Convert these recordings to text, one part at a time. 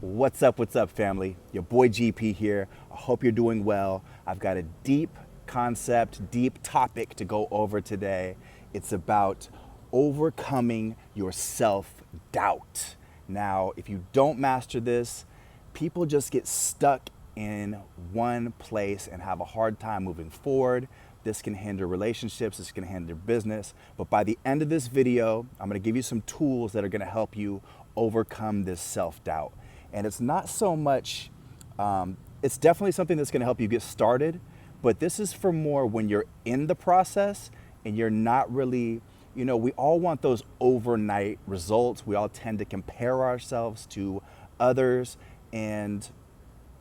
What's up, family? Your boy GP here. I hope you're doing well. I've got a deep concept, deep topic to go over today. It's about overcoming your self doubt. Now, if you don't master this, people just get stuck in one place and have a hard time moving forward. This can hinder relationships, this can hinder business. But by the end of this video, I'm gonna give you some tools that are gonna help you overcome this self doubt. And it's not so much, it's definitely something that's gonna help you get started, but this is for more when you're in the process and you're not really, we all want those overnight results. We all tend to compare ourselves to others, and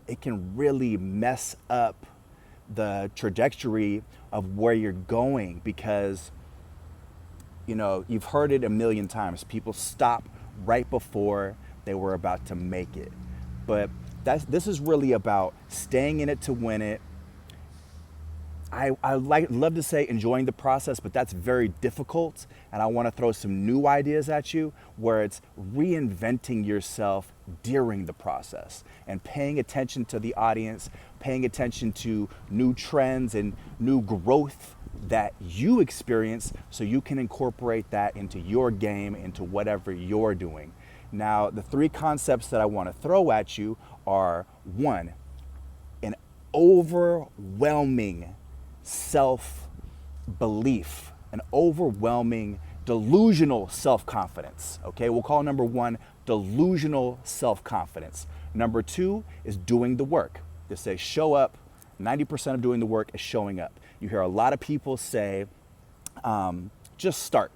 it can really mess up the trajectory of where you're going because you've heard it a million times. People stop right before they were about to make it. But this is really about staying in it to win it. Love to say enjoying the process, but that's very difficult. And I want to throw some new ideas at you where it's reinventing yourself during the process and paying attention to the audience, paying attention to new trends and new growth that you experience so you can incorporate that into your game, into whatever you're doing. Now, the three concepts that I want to throw at you are: one, an overwhelming self-belief, an overwhelming delusional self-confidence. Okay, we'll call number one delusional self-confidence. Number two is doing the work. They say show up. 90% of doing the work is showing up. You hear a lot of people say, just start.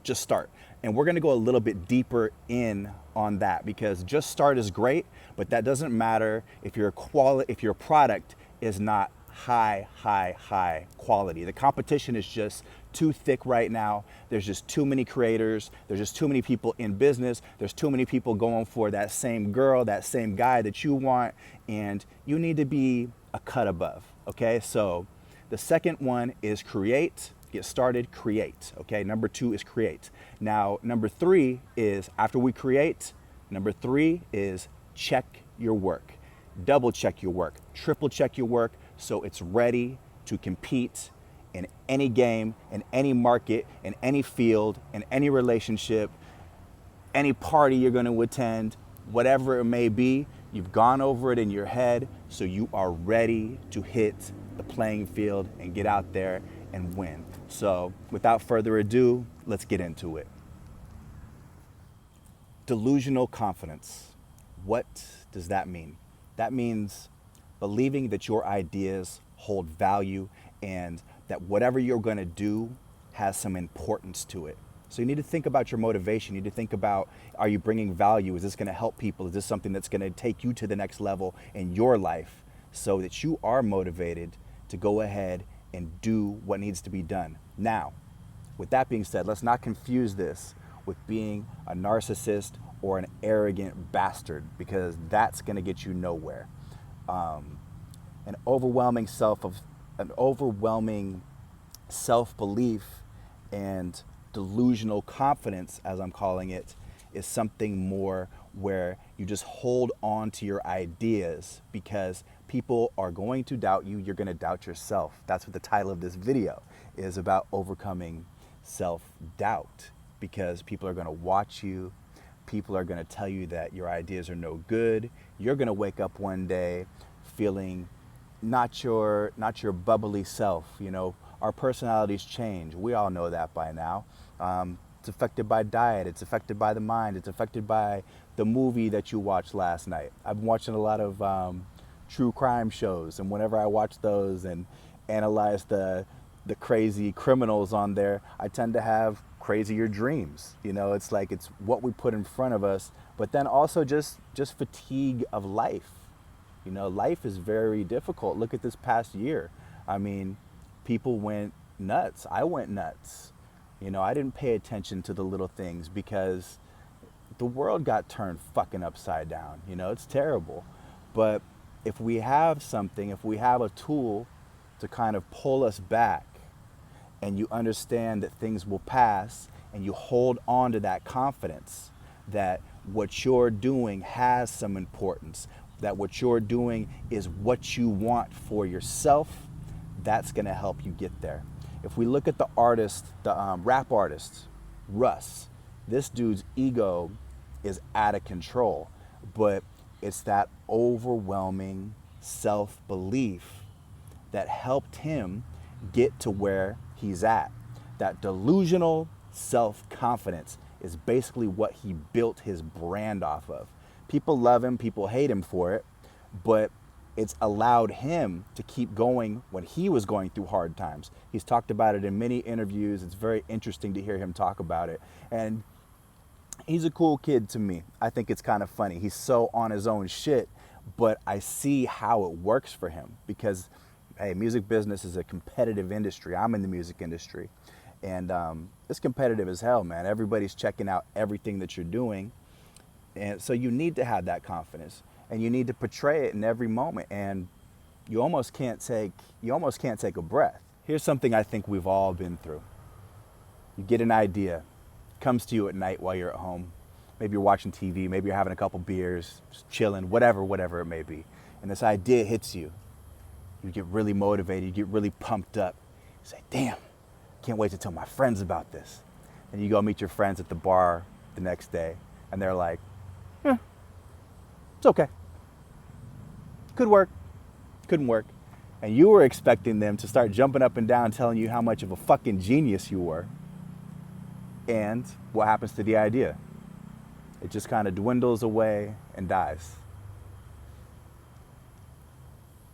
And we're gonna go a little bit deeper in on that because just start is great, but that doesn't matter if your product is not high quality. The competition is just too thick right now. There's just too many creators. There's just too many people in business. There's too many people going for that same girl, that same guy that you want, and you need to be a cut above, okay? So the second one is create. Get started, create, okay? Number two is create. Now, number three is after we create, number three is check your work. Double check your work, triple check your work so it's ready to compete in any game, in any market, in any field, in any relationship, any party you're going to attend, whatever it may be. You've gone over it in your head, so you are ready to hit the playing field and get out there and win. So without further ado, let's get into it. Delusional confidence. What does that mean? That means believing that your ideas hold value and that whatever you're going to do has some importance to it. So you need to think about your motivation. You need to think about, are you bringing value? Is this going to help people? Is this something that's going to take you to the next level in your life so that you are motivated to go ahead and do what needs to be done? Now, with that being said, let's not confuse this with being a narcissist or an arrogant bastard, because that's going to get you nowhere. An overwhelming self-belief and delusional confidence, as I'm calling it, is something more where you just hold on to your ideas because people are going to doubt you. You're going to doubt yourself. That's what the title of this video is about: overcoming self-doubt, because people are going to watch you. People are going to tell you that your ideas are no good. You're going to wake up one day feeling not your bubbly self. Our personalities change. We all know that by now. It's affected by diet. It's affected by the mind. It's affected by the movie that you watched last night. I've been watching a lot of true crime shows, and whenever I watch those and analyze the crazy criminals on there, I tend to have crazier dreams. It's like it's what we put in front of us, but then also just fatigue of life. Life is very difficult. Look at this past year. I mean, people went nuts. I went nuts. I didn't pay attention to the little things because the world got turned fucking upside down. It's terrible. But if we have something, if we have a tool to kind of pull us back, and you understand that things will pass, and you hold on to that confidence that what you're doing has some importance, that what you're doing is what you want for yourself, that's gonna help you get there. If we look at the artist, the rap artist, Russ, this dude's ego is out of control, but it's that overwhelming self-belief that helped him get to where he's at. That delusional self-confidence is basically what he built his brand off of. People love him, people hate him for it, but it's allowed him to keep going when he was going through hard times. He's talked about it in many interviews. It's very interesting to hear him talk about it. And he's a cool kid to me. I think it's kind of funny. He's so on his own shit, but I see how it works for him because, hey, music business is a competitive industry. I'm in the music industry. And it's competitive as hell, man. Everybody's checking out everything that you're doing. And so you need to have that confidence and you need to portray it in every moment. And you almost can't take a breath. Here's something I think we've all been through. You get an idea, comes to you at night while you're at home. Maybe you're watching TV, maybe you're having a couple beers, just chilling, whatever it may be. And this idea hits you. You get really motivated, you get really pumped up. You say, damn, can't wait to tell my friends about this. And you go meet your friends at the bar the next day, and they're like, it's okay. Could work, couldn't work. And you were expecting them to start jumping up and down telling you how much of a fucking genius you were. And what happens to the idea? It just kind of dwindles away and dies.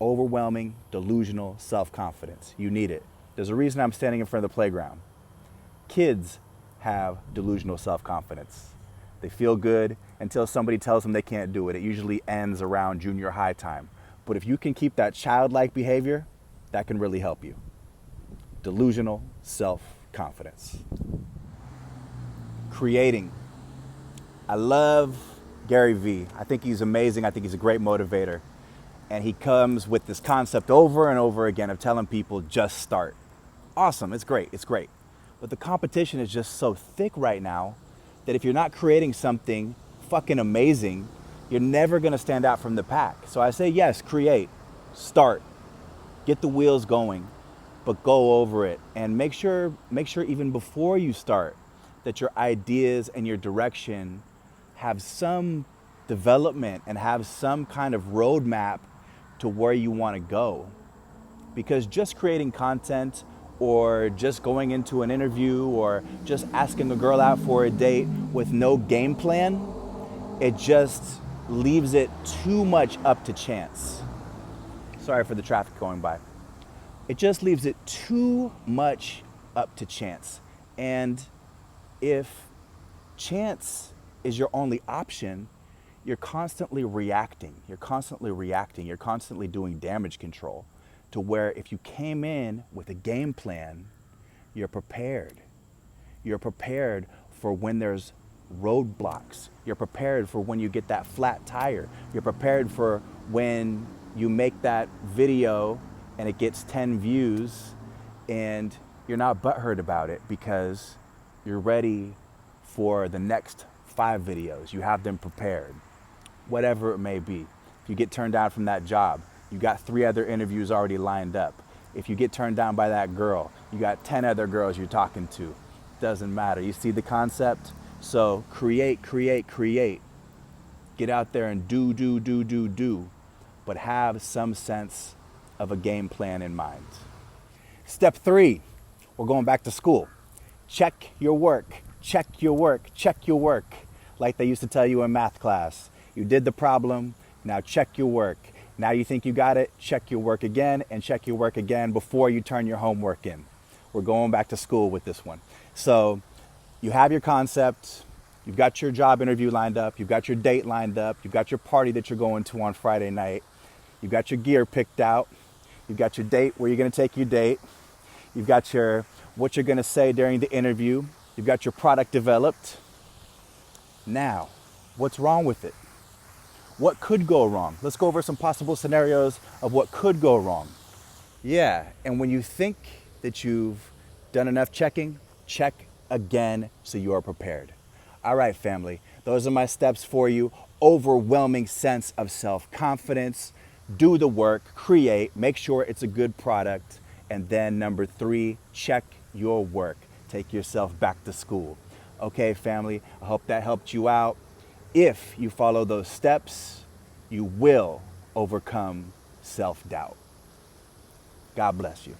Overwhelming, delusional self-confidence. You need it. There's a reason I'm standing in front of the playground. Kids have delusional self-confidence. They feel good until somebody tells them they can't do it. It usually ends around junior high time. But if you can keep that childlike behavior, that can really help you. Delusional self-confidence. Creating. I love Gary Vee. I think he's amazing. I think he's a great motivator. And he comes with this concept over and over again of telling people just start. Awesome, it's great, it's great. But the competition is just so thick right now that if you're not creating something fucking amazing, you're never gonna stand out from the pack. So I say yes, create, start, get the wheels going, but go over it. And make sure even before you start that your ideas and your direction have some development and have some kind of roadmap to where you want to go. Because just creating content or just going into an interview or just asking a girl out for a date with no game plan, it just leaves it too much up to chance. Sorry for the traffic going by. It just leaves it too much up to chance. And if chance is your only option, you're constantly reacting. You're constantly doing damage control to where if you came in with a game plan, you're prepared. You're prepared for when there's roadblocks. You're prepared for when you get that flat tire. You're prepared for when you make that video and it gets 10 views and you're not butthurt about it because you're ready for the next 5 videos. You have them prepared. Whatever it may be. If you get turned down from that job, you got 3 other interviews already lined up. If you get turned down by that girl, you got 10 other girls you're talking to. Doesn't matter. You see the concept? So create. Get out there and do. But have some sense of a game plan in mind. Step 3, we're going back to school. Check your work. Like they used to tell you in math class. You did the problem, now check your work. Now you think you got it, check your work again and check your work again before you turn your homework in. We're going back to school with this one. So you have your concept, you've got your job interview lined up, you've got your date lined up, you've got your party that you're going to on Friday night, you've got your gear picked out, you've got your date where you're gonna take your date, you've got what you're gonna say during the interview, you've got your product developed. Now, what's wrong with it? What could go wrong? Let's go over some possible scenarios of what could go wrong. Yeah, and when you think that you've done enough checking, check again so you are prepared. All right, family, Those are my steps for you. Overwhelming sense of self-confidence. Do the work, create, make sure it's a good product. And then number 3, check your work. Take yourself back to school. Okay, family, I hope that helped you out. If you follow those steps, you will overcome self-doubt. God bless you.